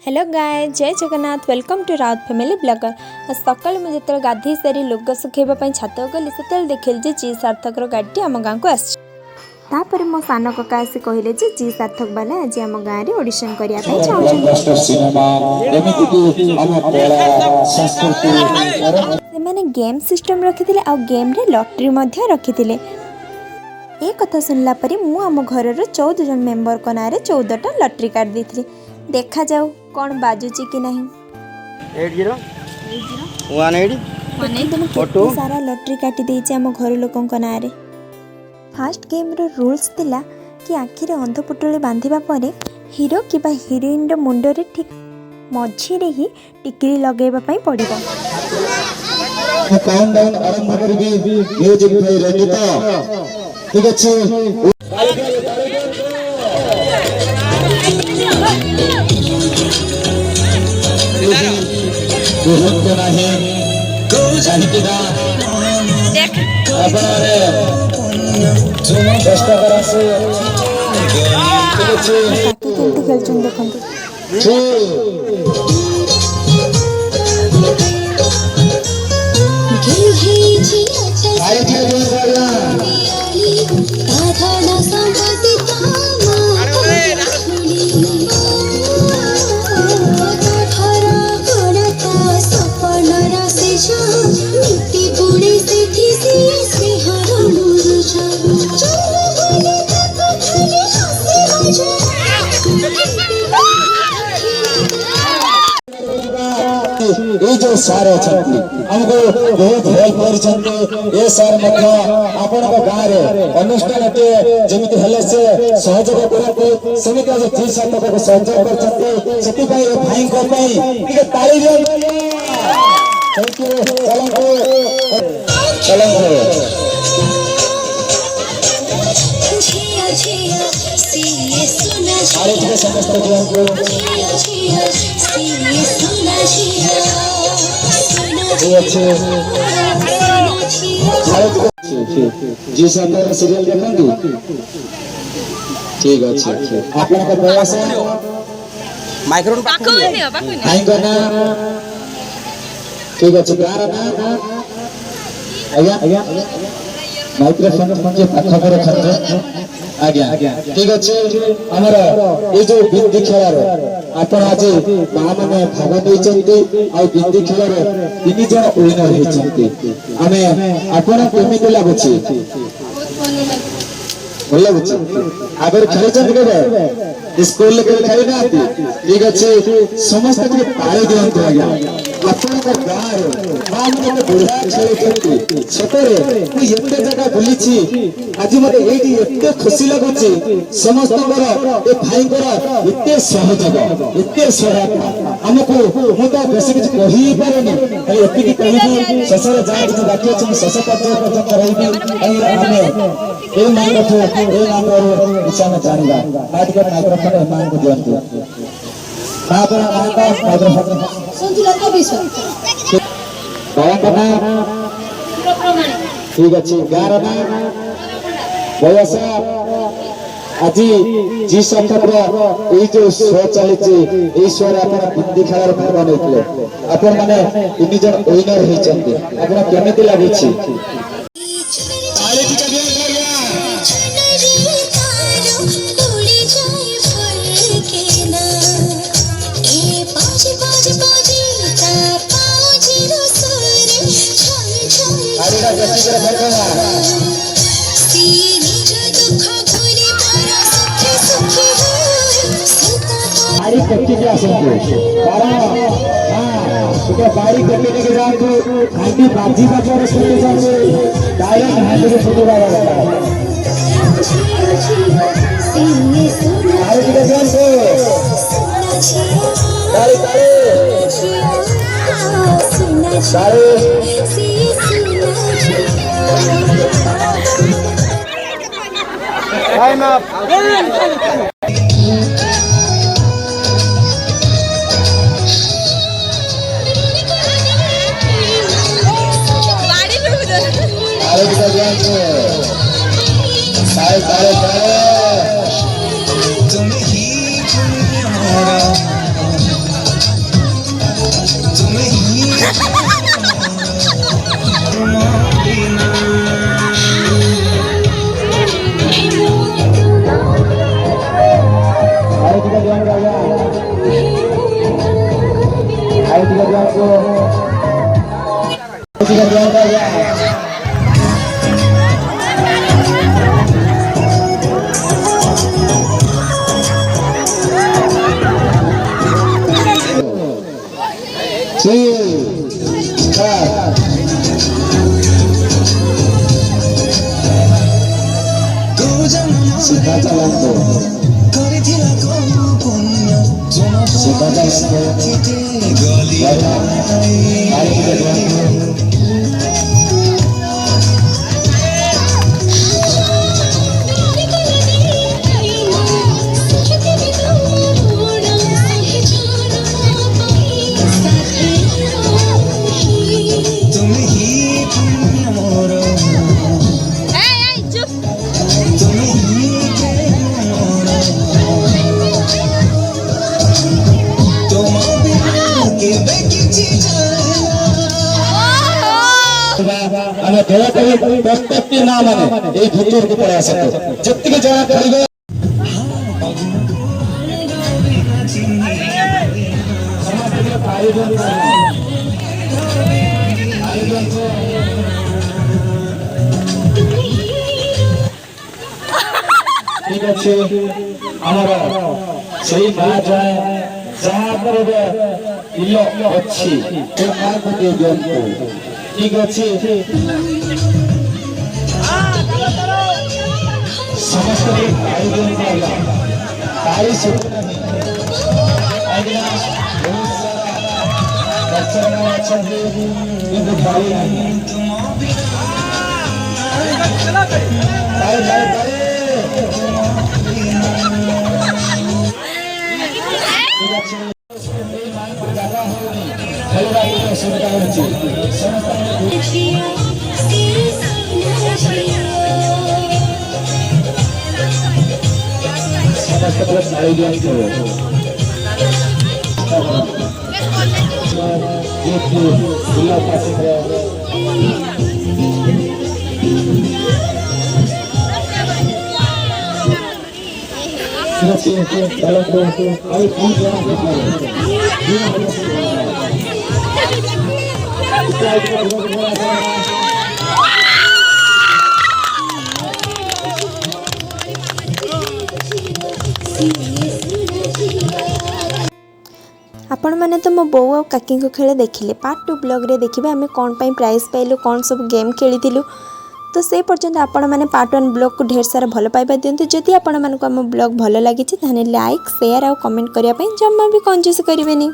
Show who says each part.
Speaker 1: Hello guy Jai Jagannath welcome to Raut family blogger. सकाल मुझे गाधे सारी लुगा सुखेवाई छात गली से देखिली जी सार्थक गाड़ी आम गाँव को आसपर मो सान कका आसी कहले जी सार्थक बाला आज आम गाँव में ऑडिशन करने से गेम सिस्टम रखी आ गेम रे लॉटरी रखी। ए कथा सुनला परे मु आम घर 14 जन मेंबर को ना 14टा लॉटरी काट दी। देखा जाऊ कौन बाजुची कि नहीं। 80 सारा लॉटरी काटी देइचे आम घर लोकन को ना रे। फास्ट गेम रो रूल्स थिला कि आखिरे अंधपुटुली बांधिबा परे हीरो किबा हीरोइन रो मुंडो रे ठीक मझी रे ही टिकरी लगेबा पई पड़िबो।
Speaker 2: काउंटडाउन आरंभ करबी म्यूजिक प्ले रेडी तो ठीक अछि। बहुत जना है चाहिदा देख अपनारे चेष्टा करा से
Speaker 1: केमती खेलचुन देखंतु
Speaker 2: आई के बोलला
Speaker 3: साधारण संपत्ति
Speaker 2: ये जो सार अछंती हमको बहुत हेल्प कर ये सार मध्य आपण को गाँ रे अनुष्ठान टे जेमिति हेले से सहयोग करते सेमिति आज जी सार्थक को सहयोग करते सेति भाई भाई को पई के ताली दियो। थैंक यू चलन अरे जी समस्त जीवन को जी सार्थक सीरियल देखंतु ठीक अछि। आपन को प्रयास
Speaker 4: माइक्रोफोन पाखो
Speaker 2: नहीं करना ठीक अछि। गार ना आज्ञा माइक्रोफोन पंजे पाखो पर रखते आज्ञा ठीक अच्छे। हमर ये जो बिंदी खेलार आपण आज मां माने भाग देइचंती आ बिंदी खेलार 3 जन विनर हेचंती आमे आपण केमिति लागुची भल लागुची आगर खेलचंती केबे स्कूल ले खेली ना ठीक अच्छे। समस्त के ताली दियंतु आज्ञा आपण को गाँ रे मां माने बुढ़ा खेलचंती सतरे मु एते जगह बुलीची आज मते एडी एते खुशी लागुची समस्त कर ए भाई कर एते सहयोग एते सहायता हमको मु तो बेसी कुछ कहि पारेनी खाली एते की कहि ससर जा कुछ बाकी अछि सस पर्यंत रहिबी आई हमें ए मांग को ए नाम और इच्छा में जानिबा बात कर माइक्रोफोन मांग को दियंतु बात माइक्रोफोन
Speaker 3: संतुलन का विषय
Speaker 2: ठीक अच्छे। गार ना बयस आज जी सार्थक ये जो शो चली शो बिंदी खेलार भाग नहीं आपण मैंने 3 जन विनर होती आपन केमिति लागुची बारी कट्टी के आसंतु कारण हां बारी कट्टी के जातु हांडी बाजी का पर सुनते जाते डायरेक्ट हांडी के फोटो लगा अरे ठीक है जान को तारे टाइम अप तुम ही भाई टिके दियंतु टिके दियंतु सीधा चलांतो सीधा ଆମେ ଦୟାକରି ପ୍ରତ୍ୟେକଟି ନା ମାନେ ଏଇ ଭିତରକୁ ପଳେଇ ଆସନ୍ତୁ ଯେତିକି ଜଣ ଖେଳିବେ ଠିକ ଅଛି ଆମର ସେଇ ମା ଯାଏ ଯାହାଙ୍କର ଇଲ ଅଛି ସେ ମାକୁ ଦେଇ ଦିଅନ୍ତୁ ठीक अच्छे समस्त तारी सुख नहीं बहुत सारा अच्छा
Speaker 1: आपण मैंने तो मो बो और काकी को खेल देखिले पार्ट 2 ब्लॉग रे देखिबे आमे कौन पाई प्राइज पाइलु कौन सब गेम खेली तो से पर्यंत आपण मैंने पार्ट 1 ब्लॉग को ढेर सारा भल पाइबा दियंतु जदि आपण मानको हम ब्लॉग भल लागी लाइक शेयर और कमेंट करिया पई जम्मा भी कंजूस करिवेनी।